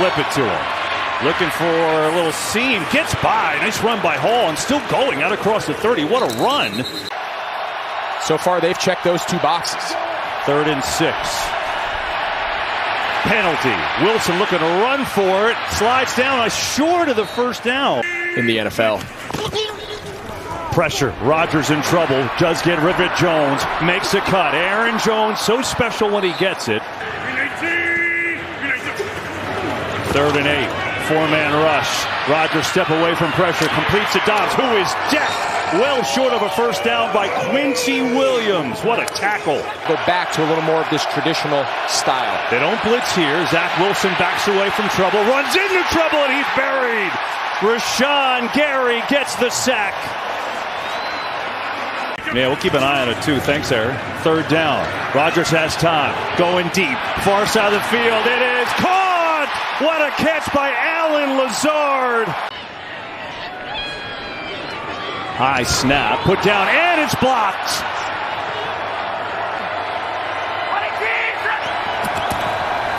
flip it to him. Looking for a little seam. Gets by. Nice run by Hall and still going out across the 30. What a run. So far, they've checked those two boxes. 3rd and 6. Penalty. Wilson looking to run for it. Slides down short of the first down. In the NFL. Pressure. Rodgers in trouble. Does get Rivet Jones. Makes a cut. Aaron Jones, so special when he gets it. 3rd and 8. 4-man rush. Rodgers step away from pressure. Completes to Dobbs, who is decked. Well short of a first down by Quincy Williams. What a tackle. Go back to a little more of this traditional style. They don't blitz here. Zach Wilson backs away from trouble. Runs into trouble and he's buried. Rashawn Gary gets the sack. Yeah, we'll keep an eye on it too. Thanks, Aaron. 3rd down. Rodgers has time. Going deep. Far side of the field. It is caught. What a catch by Allen Lazard. High snap. Put down and it's blocked.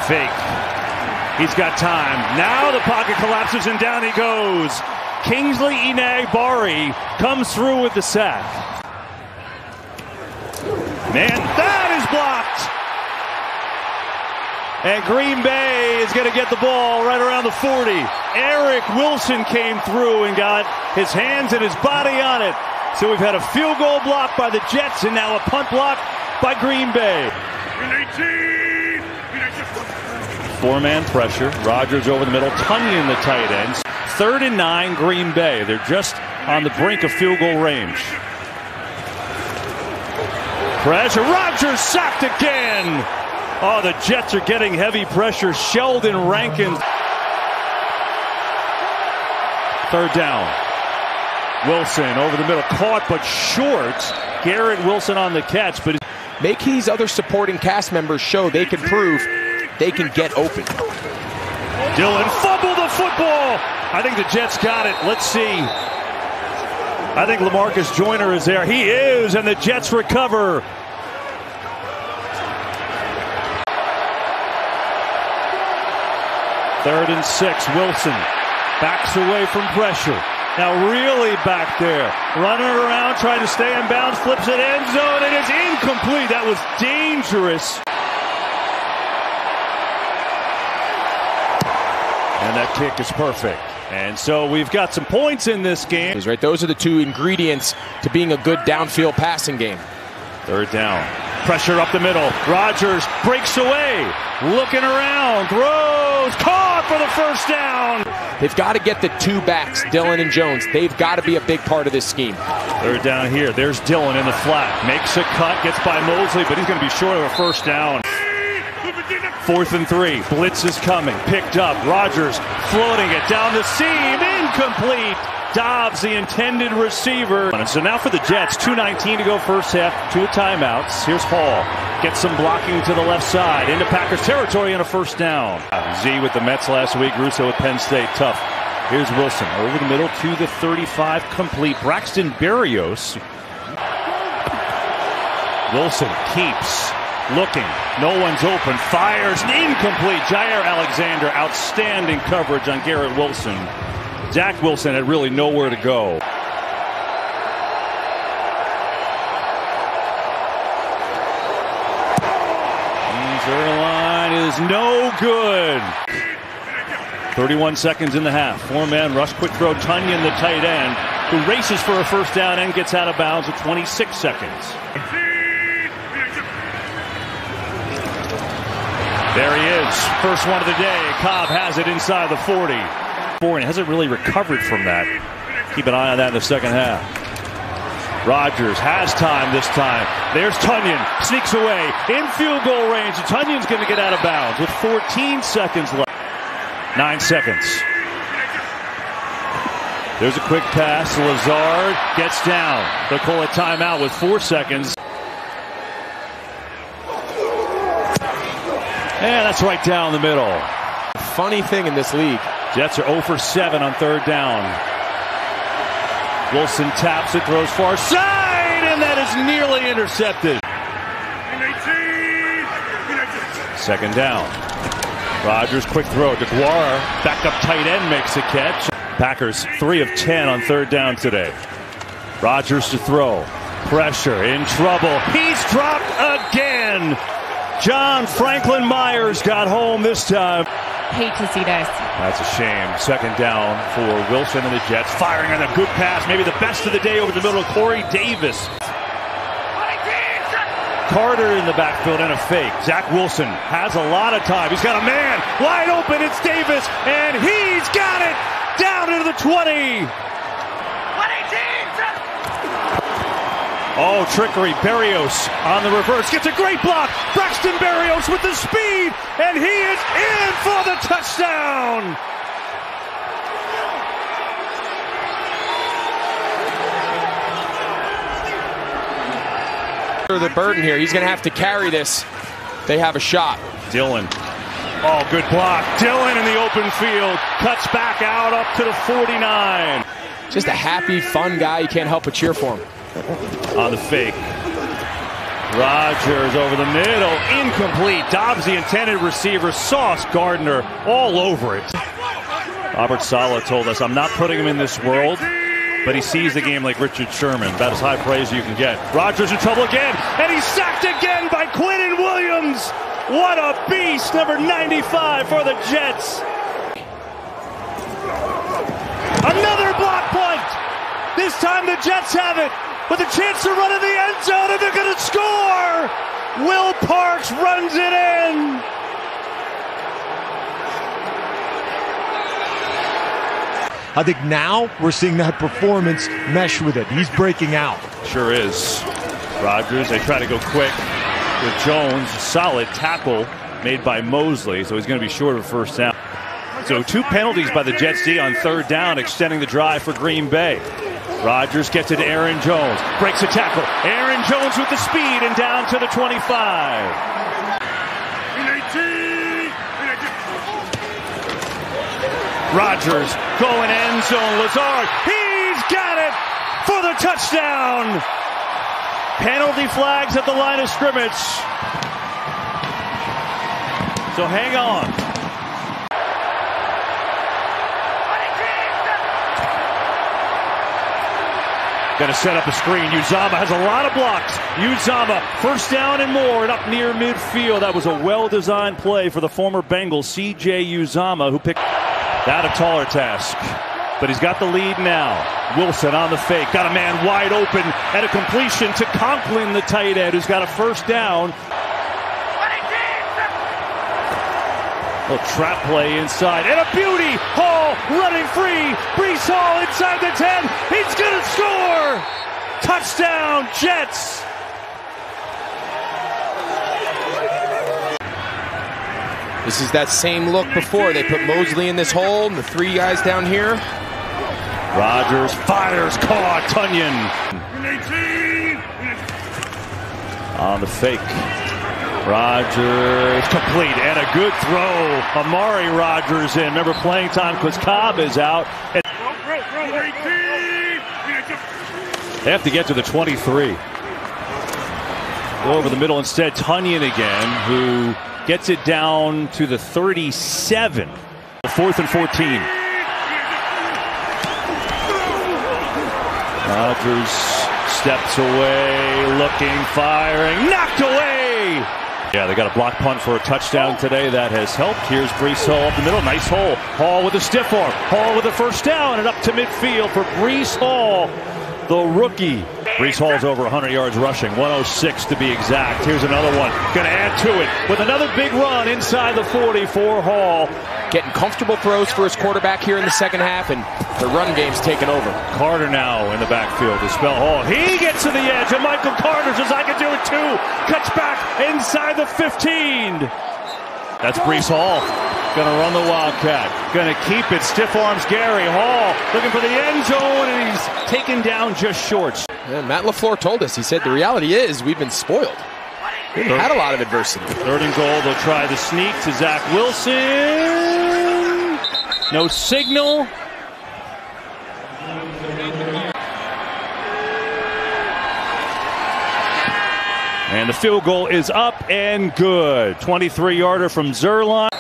Fake. He's got time. Now the pocket collapses and down he goes. Kingsley Enagbare comes through with the sack. Man, that is blocked. And Green Bay is going to get the ball right around the 40. Eric Wilson came through and got his hands and his body on it. So we've had a field goal block by the Jets and now a punt block by Green Bay. 4-man pressure. Rodgers over the middle. Tonyan the tight ends. 3rd and 9, Green Bay. They're just on the brink of field goal range. Pressure. Rodgers sacked again. Oh, the Jets are getting heavy pressure. Sheldon Rankins. 3rd down. Wilson over the middle. Caught but short. Garrett Wilson on the catch. But make these other supporting cast members show they can prove they can get open. Dillon fumbled the football. I think the Jets got it. Let's see. I think LaMarcus Joyner is there. He is, and the Jets recover. Third and 6. Wilson backs away from pressure. Now really back there. Running around, trying to stay in bounds. Flips it end zone. It is incomplete. That was dangerous. And that kick is perfect. And so we've got some points in this game. Right, those are the two ingredients to being a good downfield passing game. 3rd down. Pressure up the middle. Rodgers breaks away. Looking around. Throws. Caught for the first down. They've got to get the two backs, Dillon and Jones. They've got to be a big part of this scheme. 3rd down here. There's Dillon in the flat. Makes a cut. Gets by Mosley, but he's going to be short of a first down. 4th and 3. Blitz is coming. Picked up. Rodgers floating it down the seam. Incomplete. Dobbs, the intended receiver. And so now for the Jets, 2:19 to go first half, 2 timeouts. Here's Hall. Gets some blocking to the left side. Into Packers territory and a first down. Z with the Mets last week. Russo with Penn State. Tough. Here's Wilson. Over the middle to the 35. Complete. Braxton Berrios. Wilson keeps looking. No one's open. Fires. Incomplete. Jair Alexander. Outstanding coverage on Garrett Wilson. Zach Wilson had really nowhere to go. Early line is no good. 31 seconds in the half. 4-man rush. Quick throw. Tonyan, the tight end, who races for a first down and gets out of bounds with 26 seconds. There he is. First one of the day. Cobb has it inside the 40. And hasn't really recovered from that. Keep an eye on that in the second half. Rodgers has time this time. There's Tonyan. Sneaks away. In field goal range. Tunyan's going to get out of bounds with 14 seconds left. 9 seconds. There's a quick pass. Lazard gets down. They'll call a timeout with 4 seconds. And that's right down the middle. Funny thing in this league. Jets are 0 for 7 on 3rd down. Wilson taps it, throws far side, and that is nearly intercepted. 2nd down. Rodgers, quick throw. DeGuara, back up tight end, makes a catch. Packers 3 of 10 on third down today. Rodgers to throw. Pressure, in trouble. He's dropped again. John Franklin Myers got home this time. Hate to see this. That's a shame. Second down for Wilson and the Jets. Firing on a good pass. Maybe the best of the day over the middle of Corey Davis. Carter in the backfield and a fake. Zach Wilson has a lot of time. He's got a man wide open. It's Davis, and he's got it down into the 20. Oh, trickery. Berrios on the reverse. Gets a great block. Braxton Berrios with the speed, and he is in for the touchdown. The burden here. He's going to have to carry this. They have a shot. Dillon. Oh, good block. Dillon in the open field. Cuts back out up to the 49. Just a happy, fun guy. You can't help but cheer for him. On the fake. Rodgers over the middle. Incomplete. Dobbs, the intended receiver. Sauce Gardner all over it. Robert Saleh told us, I'm not putting him in this world, but he sees the game like Richard Sherman. About as high praise you can get. Rodgers in trouble again, and he's sacked again by Quinnen Williams. What a beast, number 95 for the Jets. Another block punt. This time the Jets have it, with a chance to run in the end zone, and they're going to score. Will Parks runs it in. I think now we're seeing that performance mesh with it. He's breaking out. Sure is. Rodgers, they try to go quick with Jones. Solid tackle made by Mosley, so he's going to be short of a first down. So 2 penalties by the Jets D on third down, extending the drive for Green Bay. Rodgers gets it to Aaron Jones. Breaks a tackle. Aaron Jones with the speed and down to the 25. Rodgers going end zone. Lazard, he's got it for the touchdown. Penalty flags at the line of scrimmage. So hang on. Going to set up a screen. Uzomah has a lot of blocks. Uzomah, first down and more, and up near midfield. That was a well-designed play for the former Bengals, C.J. Uzomah, who picked that a taller task. But he's got the lead now. Wilson on the fake. Got a man wide open at a completion to Conklin, the tight end, who's got a first down. Little trap play inside. And a beauty! Hall running free. Breece Hall inside the 10. He's going to score! Touchdown, Jets! This is that same look before. They put Mosley in this hole, and the 3 guys down here. Rodgers fires, caught. Tunyon on the fake. Rodgers complete, and a good throw. Amari Rodgers in. Remember, playing time because Cobb is out. They have to get to the 23. Go over the middle instead. Tunyon again, who gets it down to the 37. 4th and 14. Rodgers steps away, looking, firing, knocked away. Yeah, they got a block punt for a touchdown today. That has helped. Here's Breece Hall up the middle. Nice hole. Hall with a stiff arm. Hall with a first down, and up to midfield for Breece Hall, the rookie. Breece Hall's over 100 yards rushing, 106 to be exact. Here's another one. Going to add to it with another big run inside the 40 for Hall. Getting comfortable throws for his quarterback here in the second half, and the run game's taken over. Carter now in the backfield to spell Hall. He gets to the edge, and Michael Carter says, I can do it too. Cuts back inside the 15. That's Breece Hall. Going to run the Wildcat. Going to keep it. Stiff arms Gary. Hall looking for the end zone, and he's taken down just short. Yeah, Matt LaFleur told us, he said, the reality is we've been spoiled. We've had a lot of adversity. 3rd and goal. They'll try the sneak to Zach Wilson. No signal. And the field goal is up and good. 23-yarder from Zuerlein.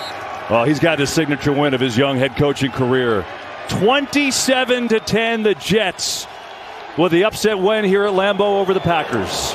Well, he's got his signature win of his young head coaching career. 27-10, the Jets with the upset win here at Lambeau over the Packers.